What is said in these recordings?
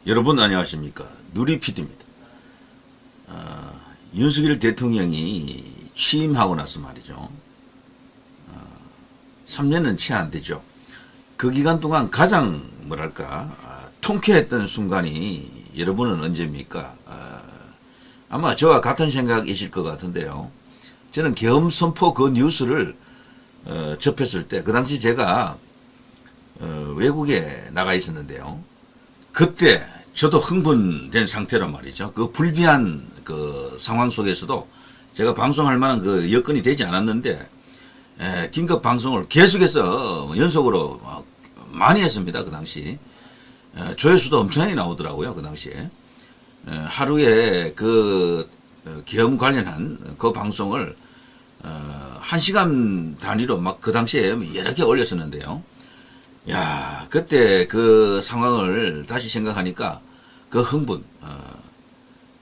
여러분 안녕하십니까. 누리PD입니다. 윤석열 대통령이 취임하고 나서 말이죠. 3년은 채 안 되죠. 그 기간 동안 가장 뭐랄까 통쾌했던 순간이 여러분은 언제입니까? 아마 저와 같은 생각이실 것 같은데요. 저는 계엄 선포 그 뉴스를 접했을 때 그 당시 제가 외국에 나가 있었는데요. 그때 저도 흥분된 상태란 말이죠. 그 불비한 그 상황 속에서도 제가 방송할 만한 그 여건이 되지 않았는데 긴급 방송을 계속해서 연속으로 많이 했습니다. 그 당시 조회수도 엄청나게 나오더라고요. 그 당시에 하루에 그 계엄 관련한 그 방송을 1시간 단위로 막 그 당시에 여러 개 올렸었는데요. 야, 그때 그 상황을 다시 생각하니까 그 흥분,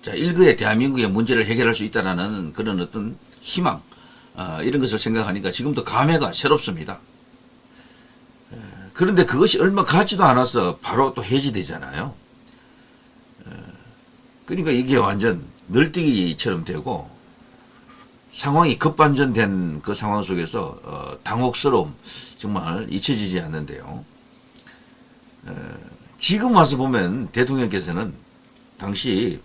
자, 일거에 대한민국의 문제를 해결할 수 있다라는 그런 어떤 희망, 이런 것을 생각하니까 지금도 감회가 새롭습니다. 그런데 그것이 얼마 가지도 않아서 바로 또 해지되잖아요. 그러니까 이게 완전 널뛰기처럼 되고 상황이 급반전된 그 상황 속에서 당혹스러움 정말 잊혀지지 않는데요. 지금 와서 보면 대통령께서는 당시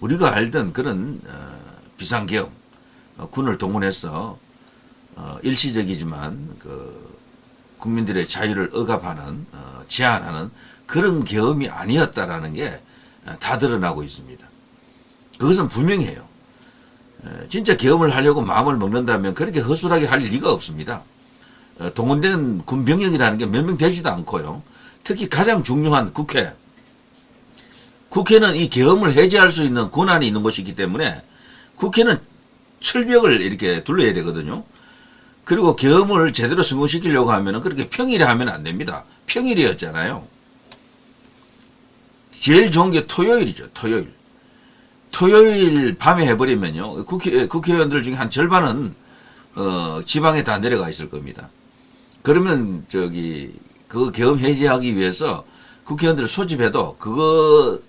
우리가 알던 그런 비상계엄, 군을 동원해서 일시적이지만 그 국민들의 자유를 억압하는 제한하는 그런 계엄이 아니었다라는 게 다 드러나고 있습니다. 그것은 분명해요. 진짜 계엄을 하려고 마음을 먹는다면 그렇게 허술하게 할 리가 없습니다. 동원된 군병력이라는 게 몇 명 되지도 않고요. 특히 가장 중요한 국회. 국회는 이 계엄을 해제할 수 있는 권한이 있는 곳이기 때문에 국회는 철벽을 이렇게 둘러야 되거든요. 그리고 계엄을 제대로 성공시키려고 하면 그렇게 평일에 하면 안 됩니다. 평일이었잖아요. 제일 좋은 게 토요일이죠. 토요일. 토요일 밤에 해버리면요. 국회의원들 중에 한 절반은 지방에 다 내려가 있을 겁니다. 그러면 그 계엄 해제하기 위해서 국회의원들을 소집해도 그거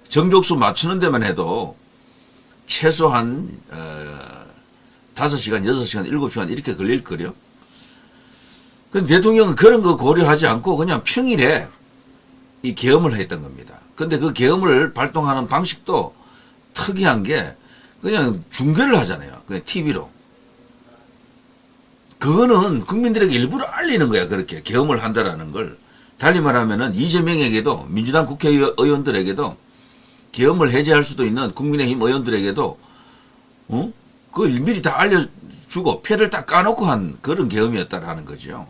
정족수 맞추는 데만 해도 최소한 5시간, 6시간, 7시간 이렇게 걸릴 거요. 근데 대통령은 그런 거 고려하지 않고 그냥 평일에 이 계엄을 했던 겁니다. 근데 그 계엄을 발동하는 방식도 특이한 게 그냥 중계를 하잖아요. 그냥 TV로. 그거는 국민들에게 일부러 알리는 거야. 그렇게 계엄을 한다라는 걸. 달리 말하면은 이재명에게도 민주당 국회의원들에게도 계엄을 해제할 수도 있는 국민의힘 의원들에게도 그걸 미리 다 알려주고 패를 딱 까놓고 한 그런 계엄이었다라는 거죠.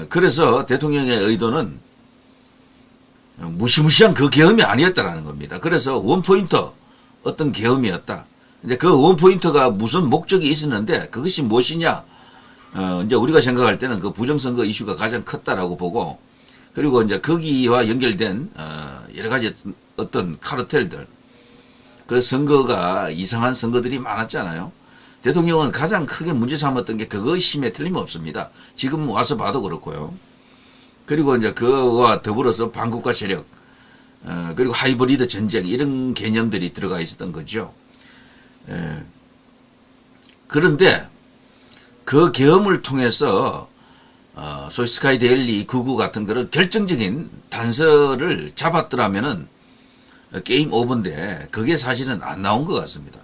그래서 대통령의 의도는 무시무시한 그 계엄이 아니었다라는 겁니다. 그래서 원포인터 어떤 계엄이었다. 이제 그 원포인터가 무슨 목적이 있었는데 그것이 무엇이냐? 이제 우리가 생각할 때는 그 부정선거 이슈가 가장 컸다라고 보고 그리고 이제 거기와 연결된 여러 가지 어떤 카르텔들 그 선거가 이상한 선거들이 많았잖아요. 대통령은 가장 크게 문제 삼았던 게 그것임에 틀림없습니다. 지금 와서 봐도 그렇고요. 그리고 이제 그와 더불어서 반국가 세력, 그리고 하이브리드 전쟁 이런 개념들이 들어가 있었던 거죠. 그런데 그 계엄을 통해서 소위 스카이데일리 99 같은 그런 결정적인 단서를 잡았더라면은 게임 오버인데 그게 사실은 안 나온 것 같습니다.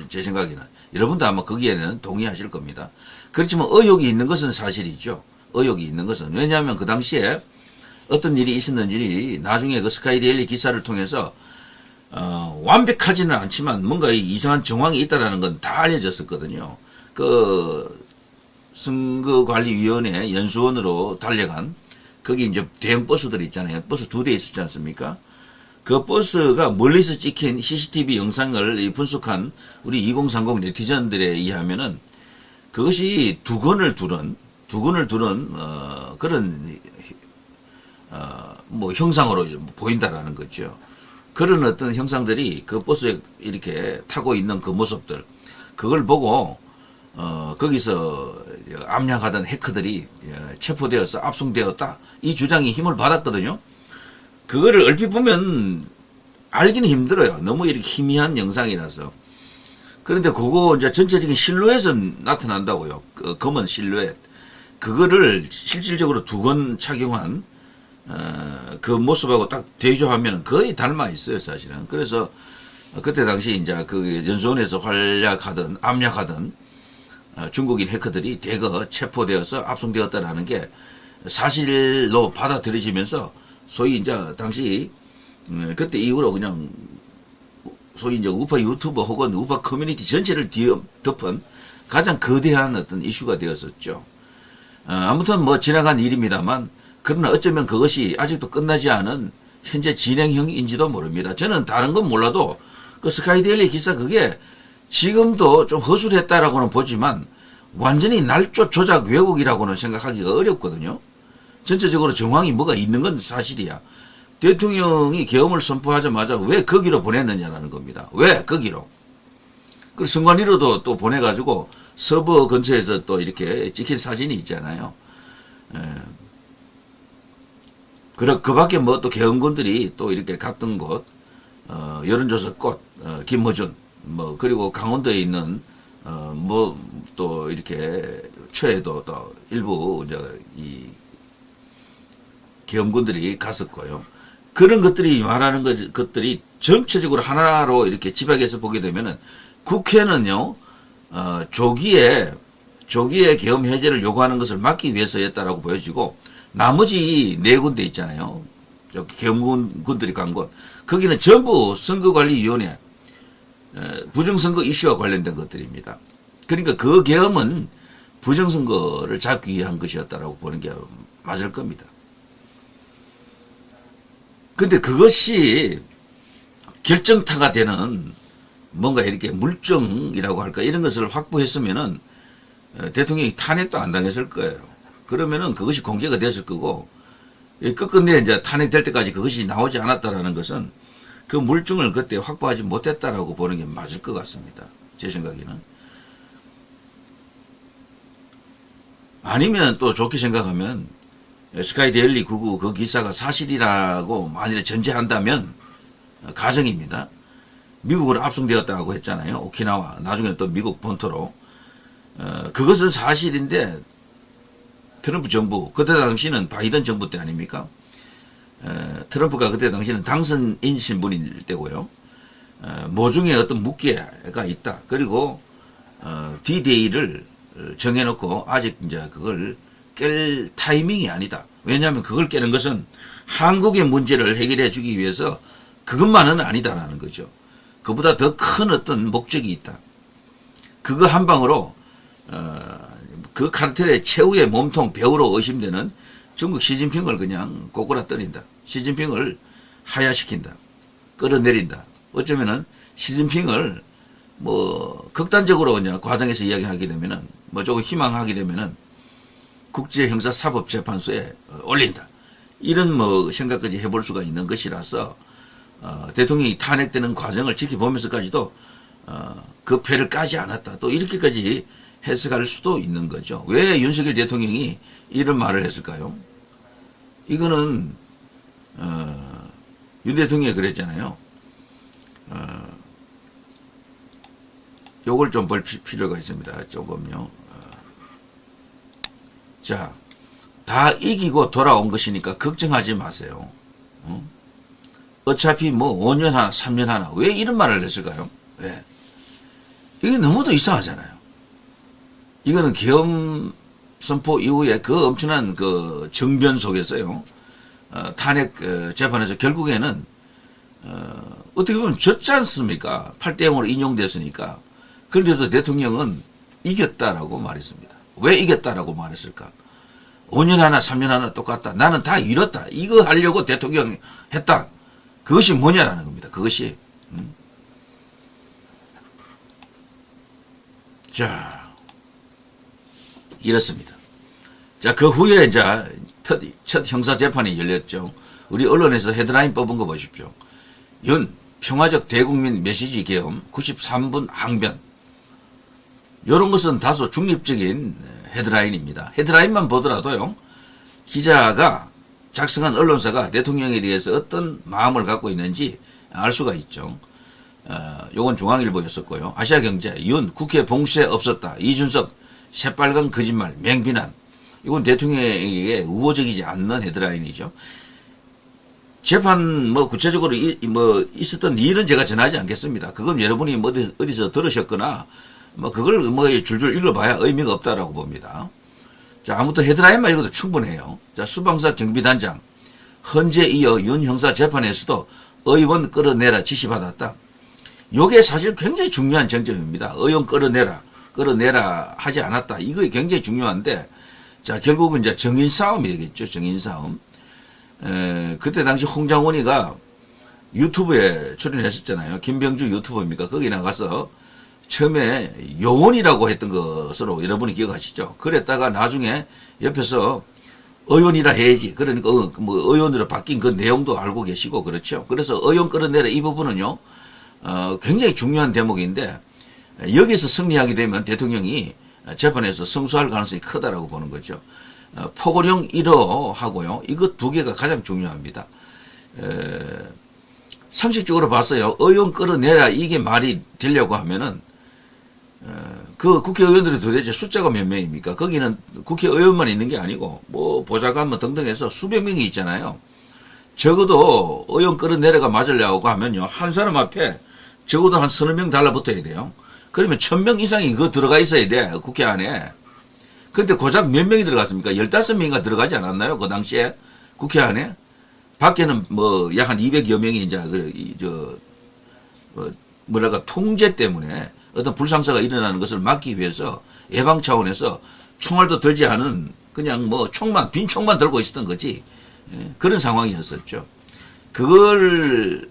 제 생각에는. 여러분도 아마 거기에는 동의하실 겁니다. 그렇지만 의혹이 있는 것은 사실이죠. 의혹이 있는 것은. 왜냐하면 그 당시에 어떤 일이 있었는지 나중에 그 스카이데일리 기사를 통해서 완벽하지는 않지만 뭔가 이상한 정황이 있다라는 건 다 알려졌었거든요. 그 선거관리위원회 연수원으로 달려간 거기 이제 대형 버스들이 있잖아요. 버스 2대 있었지 않습니까? 그 버스가 멀리서 찍힌 CCTV 영상을 분석한 우리 2030 네티즌들에 의하면은 그것이 두건을 두른 그런 뭐 형상으로 보인다라는 거죠. 그런 어떤 형상들이 그 버스에 이렇게 타고 있는 그 모습들 그걸 보고 거기서 압력하던 해커들이 체포되어서 압송되었다 이 주장이 힘을 받았거든요. 그거를 얼핏 보면 알기는 힘들어요. 너무 이렇게 희미한 영상이라서. 그런데 그거 이제 전체적인 실루엣은 나타난다고요. 그 검은 실루엣. 그거를 실질적으로 두건 착용한 그 모습하고 딱 대조하면 거의 닮아 있어요, 사실은. 그래서 그때 당시 이제 그 연수원에서 활약하던 압력하던 중국인 해커들이 대거 체포되어서 압송되었다라는 게 사실로 받아들여지면서 소위 이제 당시 그때 이후로 그냥 소위 이제 우파 유튜버 혹은 우파 커뮤니티 전체를 덮은 가장 거대한 어떤 이슈가 되었었죠. 아무튼 뭐 지나간 일입니다만, 그러나 어쩌면 그것이 아직도 끝나지 않은 현재 진행형인지도 모릅니다. 저는 다른 건 몰라도 그 스카이데일리 기사 그게 지금도 좀 허술했다라고는 보지만 완전히 날조 조작 왜곡이라고는 생각하기가 어렵거든요. 전체적으로 정황이 뭐가 있는 건 사실이야. 대통령이 계엄을 선포하자마자 왜 거기로 보냈느냐라는 겁니다. 왜 거기로? 그 선관위로도 또 보내가지고 서버 근처에서 또 이렇게 찍힌 사진이 있잖아요. 그 밖에 뭐 또 계엄군들이 또 이렇게 갔던 곳, 여론조사 꽃, 김호준, 뭐, 그리고 강원도에 있는, 뭐, 또 이렇게 최에도 또 일부 이제 이 계엄군들이 갔었고요. 그런 것들이 말하는 것들이 전체적으로 하나로 이렇게 집약해서 보게 되면은 국회는요, 조기에 계엄 해제를 요구하는 것을 막기 위해서였다라고 보여지고, 나머지 네 군데 있잖아요. 계엄군들이 간 곳. 거기는 전부 선거관리위원회, 부정선거 이슈와 관련된 것들입니다. 그러니까 그 계엄은 부정선거를 잡기 위한 것이었다라고 보는 게 맞을 겁니다. 근데 그것이 결정타가 되는 뭔가 이렇게 물증이라고 할까 이런 것을 확보했으면은 대통령이 탄핵도 안 당했을 거예요. 그러면은 그것이 공개가 됐을 거고, 끝끝내 이제 탄핵될 때까지 그것이 나오지 않았다라는 것은 그 물증을 그때 확보하지 못했다라고 보는 게 맞을 것 같습니다. 제 생각에는. 아니면 또 좋게 생각하면 스카이데일리 99 그 기사가 사실이라고 만일에 전제한다면, 가정입니다. 미국으로 압송되었다고 했잖아요. 오키나와. 나중에 또 미국 본토로. 그것은 사실인데 트럼프 정부, 그때 당시는 바이든 정부 때 아닙니까? 트럼프가 그때 당시는 당선인 신분일 때고요. 모종의 어떤 묵계가 있다. 그리고 D-Day를 정해놓고 아직 이제 그걸 깰 타이밍이 아니다. 왜냐하면 그걸 깨는 것은 한국의 문제를 해결해 주기 위해서 그것만은 아니다라는 거죠. 그보다 더 큰 어떤 목적이 있다. 그거 한 방으로 그 카르텔의 최후의 몸통 배우로 의심되는 중국 시진핑을 그냥 꼬꾸라뜨린다. 시진핑을 하야시킨다. 끌어내린다. 어쩌면은 시진핑을 뭐 극단적으로 그냥 과정에서 이야기하게 되면은 뭐 조금 희망하게 되면은 국제형사사법재판소에 올린다. 이런 뭐 생각까지 해볼 수가 있는 것이라서 대통령이 탄핵되는 과정을 지켜보면서까지도 그 패를 까지 않았다. 또 이렇게까지 해석할 수도 있는 거죠. 왜 윤석열 대통령이 이런 말을 했을까요? 이거는 윤 대통령이 그랬잖아요. 요걸 좀 볼 필요가 있습니다. 조금요. 자, 다 이기고 돌아온 것이니까 걱정하지 마세요. 어차피 뭐 5년 하나 3년 하나 왜 이런 말을 했을까요? 왜? 이게 너무도 이상하잖아요. 이거는 계엄 선포 이후에 그 엄청난 그 정변 속에서요. 탄핵 재판에서 결국에는 어떻게 보면 졌지 않습니까? 8대0으로 인용됐으니까. 그런데도 대통령은 이겼다라고 말했습니다. 왜 이겼다라고 말했을까? 5년 하나 3년 하나 똑같다. 나는 다 잃었다. 이거 하려고 대통령 했다. 그것이 뭐냐라는 겁니다. 그것이. 자, 이렇습니다. 자, 그 후에 이제 첫 형사재판이 열렸죠. 우리 언론에서 헤드라인 뽑은 거 보십시오. 윤, 평화적 대국민 메시지 계엄, 93분 항변. 이런 것은 다소 중립적인 헤드라인입니다. 헤드라인만 보더라도요, 기자가 작성한 언론사가 대통령에 대해서 어떤 마음을 갖고 있는지 알 수가 있죠. 요건 중앙일보였었고요. 아시아경제, 윤 국회 봉쇄 없었다. 이준석 새빨간 거짓말 맹비난. 이건 대통령에게 우호적이지 않는 헤드라인이죠. 재판 뭐 구체적으로 있었던 일은 제가 전하지 않겠습니다. 그건 여러분이 뭐 어디서 들으셨거나 뭐 그걸 뭐 줄줄 읽어봐야 의미가 없다라고 봅니다. 자, 아무튼 헤드라인만 읽어도 충분해요. 자, 수방사 경비단장 헌재 이어 윤 형사 재판에서도 의원 끌어내라 지시받았다. 요게 사실 굉장히 중요한 쟁점입니다. 의원 끌어내라 하지 않았다. 이거 굉장히 중요한데, 자, 결국은 이제 정인 싸움이 되겠죠. 정인 싸움. 그때 당시 홍장원이가 유튜브에 출연했었잖아요. 김병주 유튜버입니까? 거기 나가서 처음에 요원이라고 했던 것으로 여러분이 기억하시죠? 그랬다가 나중에 옆에서 의원이라 해야지. 그러니까 뭐 의원으로 바뀐 그 내용도 알고 계시고 그렇죠. 그래서 의원 끌어내라 이 부분은요, 굉장히 중요한 대목인데 여기서 승리하게 되면 대통령이 재판에서 승소할 가능성이 크다라고 보는 거죠. 포고령 1호 하고요. 이것 두 개가 가장 중요합니다. 상식적으로 봤어요. 의원 끌어내라 이게 말이 되려고 하면은 그 국회의원들이 도대체 숫자가 몇 명입니까? 거기는 국회의원만 있는 게 아니고 뭐 보좌관 뭐 등등 해서 수백 명이 있잖아요. 적어도 의원 끌어내려가 맞으려고 하면요. 한 사람 앞에 적어도 한 서너 명 달라붙어야 돼요. 그러면 1000명 이상이 그거 들어가 있어야 돼. 국회 안에. 근데 고작 몇 명이 들어갔습니까? 15명인가 들어가지 않았나요? 그 당시에 국회 안에. 밖에는 뭐 약 한 200여 명이 이제 뭐랄까 통제 때문에 어떤 불상사가 일어나는 것을 막기 위해서 예방 차원에서 총알도 들지 않은 그냥 뭐 빈 총만 들고 있었던 거지. 그런 상황이었었죠. 그걸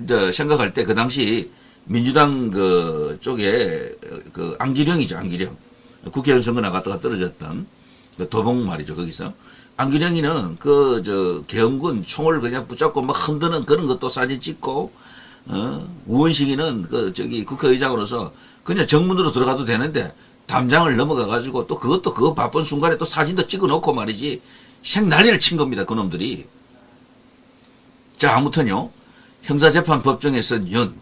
이제 생각할 때 그 당시 민주당 그 쪽에 그 안기령이죠. 안기령. 국회의원 선거 나갔다가 떨어졌던 그 도봉 말이죠. 거기서. 안기령이는 계엄군 총을 그냥 붙잡고 막 흔드는 그런 것도 사진 찍고, 우원식이는 국회의장으로서 그냥 정문으로 들어가도 되는데 담장을 넘어가가지고 또 그거 바쁜 순간에 또 사진도 찍어 놓고 말이지. 생난리를 친 겁니다. 그놈들이. 자, 아무튼요. 형사재판법정에서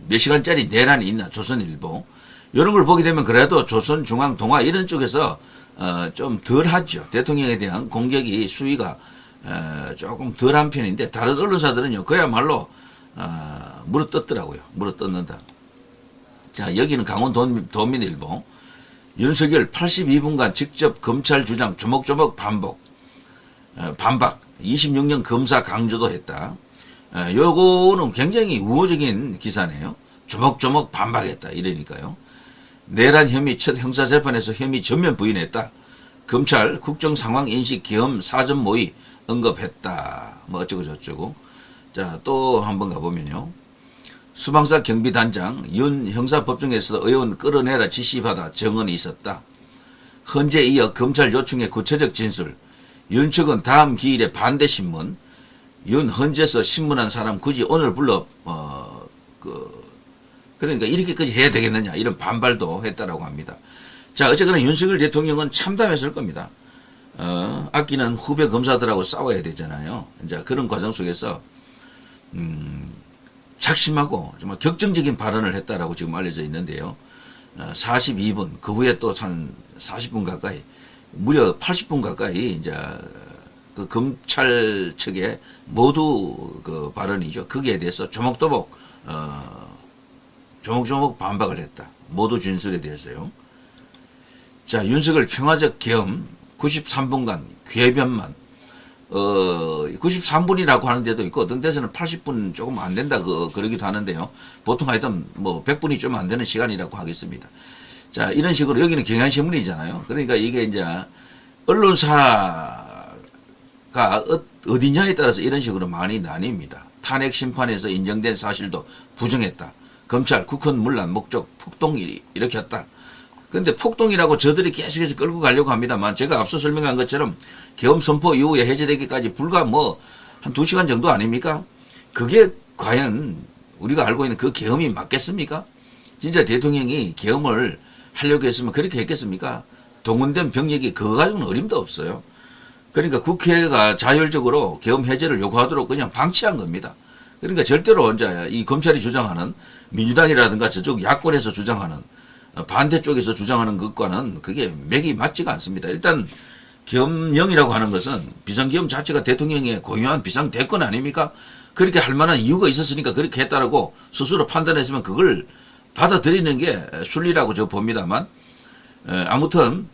몇 시간짜리 내란이 있나. 조선일보. 이런 걸 보게 되면 그래도 조선중앙 동아 이런 쪽에서 좀 덜하죠. 대통령에 대한 공격이 수위가 조금 덜한 편인데 다른 언론사들은요. 그야말로 물어뜯더라고요. 물어뜯는다. 자, 여기는 강원도민일보. 윤석열 82분간 직접 검찰 주장 조목조목 반박. 26년 검사 강조도 했다. 요거는 굉장히 우호적인 기사네요. 조목조목 반박했다. 이러니까요. 내란 혐의 첫 형사재판에서 혐의 전면 부인했다. 검찰 국정상황인식 계엄 사전 모의 언급했다. 뭐 어쩌고 저쩌고. 자, 또 한번 가보면요. 수방사 경비단장 윤 형사법정에서 의원 끌어내라 지시받아 정언이 있었다. 헌재 이어 검찰 요청의 구체적 진술. 윤 측은 다음 기일에 반대신문. 윤 헌재에서 신문한 사람 굳이 오늘 불러 그러니까 이렇게까지 해야 되겠느냐 이런 반발도 했다라고 합니다. 자, 어쨌거나 윤석열 대통령은 참담했을 겁니다. 아끼는 후배 검사들하고 싸워야 되잖아요. 이제 그런 과정 속에서 작심하고 정말 격정적인 발언을 했다라고 지금 알려져 있는데요. 42분 그 후에 또 한 40분 가까이 무려 80분 가까이 이제 그 검찰 측의 모두 그 발언이죠. 거기에 대해서 조목조목 반박을 했다. 모두 진술에 대해서요. 자, 윤석열 평화적 계엄 93분간 궤변만 93분이라고 하는 데도 있고 어떤 데서는 80분 조금 안 된다 그러기도 하는데요. 보통 하여튼 뭐 100분이 좀 안 되는 시간이라고 하겠습니다. 자, 이런 식으로 여기는 경향신문이잖아요. 그러니까 이게 이제 언론사가 어디냐에 따라서 이런 식으로 많이 나뉩니다. 탄핵 심판에서 인정된 사실도 부정했다. 검찰 국헌 문란 목적 폭동이 일으켰다. 그런데 폭동이라고 저들이 계속해서 끌고 가려고 합니다만 제가 앞서 설명한 것처럼 계엄 선포 이후에 해제되기까지 불과 뭐 한 2시간 정도 아닙니까? 그게 과연 우리가 알고 있는 그 계엄이 맞겠습니까? 진짜 대통령이 계엄을 하려고 했으면 그렇게 했겠습니까? 동원된 병력이 그거 가지고는 어림도 없어요. 그러니까 국회가 자율적으로 계엄 해제를 요구하도록 그냥 방치한 겁니다. 그러니까 절대로 이제 이 검찰이 주장하는 민주당이라든가 저쪽 야권에서 주장하는 반대쪽에서 주장하는 것과는 그게 맥이 맞지가 않습니다. 일단 계엄령이라고 하는 것은 비상계엄 자체가 대통령의 고유한 비상대권 아닙니까? 그렇게 할 만한 이유가 있었으니까 그렇게 했다라고 스스로 판단했으면 그걸 받아들이는 게 순리라고 저 봅니다만, 아무튼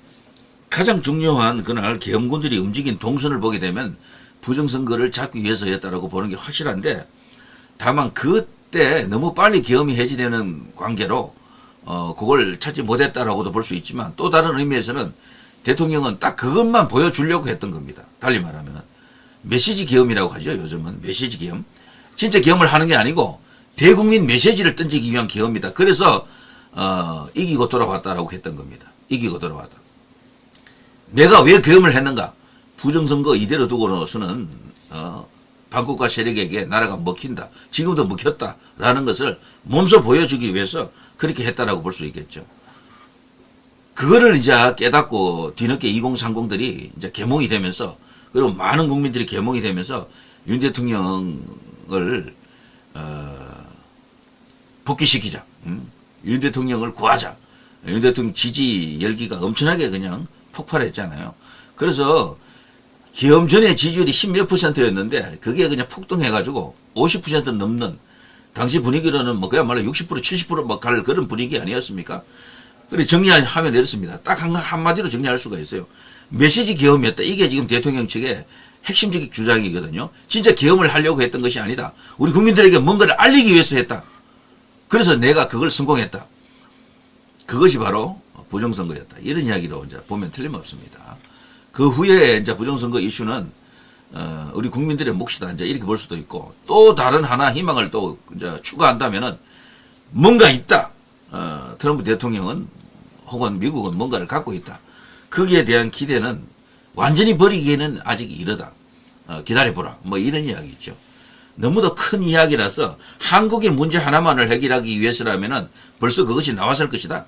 가장 중요한 그날 계엄군들이 움직인 동선을 보게 되면 부정선거를 잡기 위해서였다라고 보는 게 확실한데, 다만 그때 너무 빨리 계엄이 해지되는 관계로 그걸 찾지 못했다라고도 볼 수 있지만, 또 다른 의미에서는 대통령은 딱 그것만 보여주려고 했던 겁니다. 달리 말하면 메시지 계엄이라고 하죠. 요즘은 메시지 계엄. 진짜 계엄을 하는 게 아니고 대국민 메시지를 던지기 위한 계엄이다. 그래서 이기고 돌아왔다라고 했던 겁니다. 이기고 돌아왔다. 내가 왜 계엄을 했는가? 부정선거 이대로 두고서는 반국가 세력에게 나라가 먹힌다. 지금도 먹혔다라는 것을 몸소 보여주기 위해서 그렇게 했다라고 볼 수 있겠죠. 그거를 이제 깨닫고 뒤늦게 2030들이 이제 개몽이 되면서, 그리고 많은 국민들이 개몽이 되면서 윤 대통령을 복귀시키자. 윤 대통령을 구하자. 윤 대통령 지지 열기가 엄청나게 그냥 폭발했잖아요. 그래서 계엄 전에 지지율이 10몇 %였는데 그게 그냥 폭등해가지고 50% 넘는, 당시 분위기로는 뭐 그야말로 60% 70% 뭐 갈 그런 분위기 아니었습니까? 그래서 정리하면 이렇습니다. 딱 한마디로 정리할 수가 있어요. 메시지 계엄이었다. 이게 지금 대통령 측의 핵심적인 주장이거든요. 진짜 계엄을 하려고 했던 것이 아니다. 우리 국민들에게 뭔가를 알리기 위해서 했다. 그래서 내가 그걸 성공했다. 그것이 바로 부정선거였다. 이런 이야기로 이제 보면 틀림없습니다. 그 후에 이제 부정선거 이슈는 우리 국민들의 몫이다. 이제 이렇게 볼 수도 있고, 또 다른 하나 희망을 또 이제 추가한다면은 뭔가 있다. 트럼프 대통령은 혹은 미국은 뭔가를 갖고 있다. 거기에 대한 기대는 완전히 버리기에는 아직 이르다. 기다려보라. 뭐 이런 이야기 있죠. 너무도 큰 이야기라서 한국의 문제 하나만을 해결하기 위해서라면은 벌써 그것이 나왔을 것이다.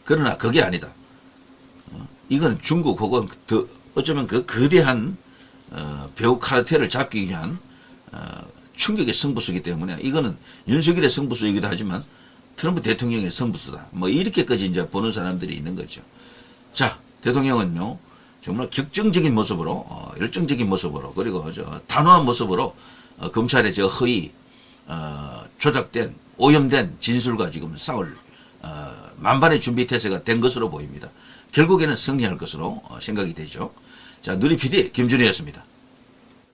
그러나 그게 아니다. 이건 중국 혹은 어쩌면 그 거대한 배후 카르텔을 잡기 위한 충격의 승부수이기 때문에, 이거는 윤석열의 승부수이기도 하지만 트럼프 대통령의 승부수다. 뭐 이렇게까지 이제 보는 사람들이 있는 거죠. 자, 대통령은요 정말 격정적인 모습으로, 열정적인 모습으로, 그리고 단호한 모습으로 검찰의 허위, 조작된, 오염된 진술과 지금 싸울 만반의 준비 태세가 된 것으로 보입니다. 결국에는 승리할 것으로 생각이 되죠. 자, 누리 PD 김준희였습니다.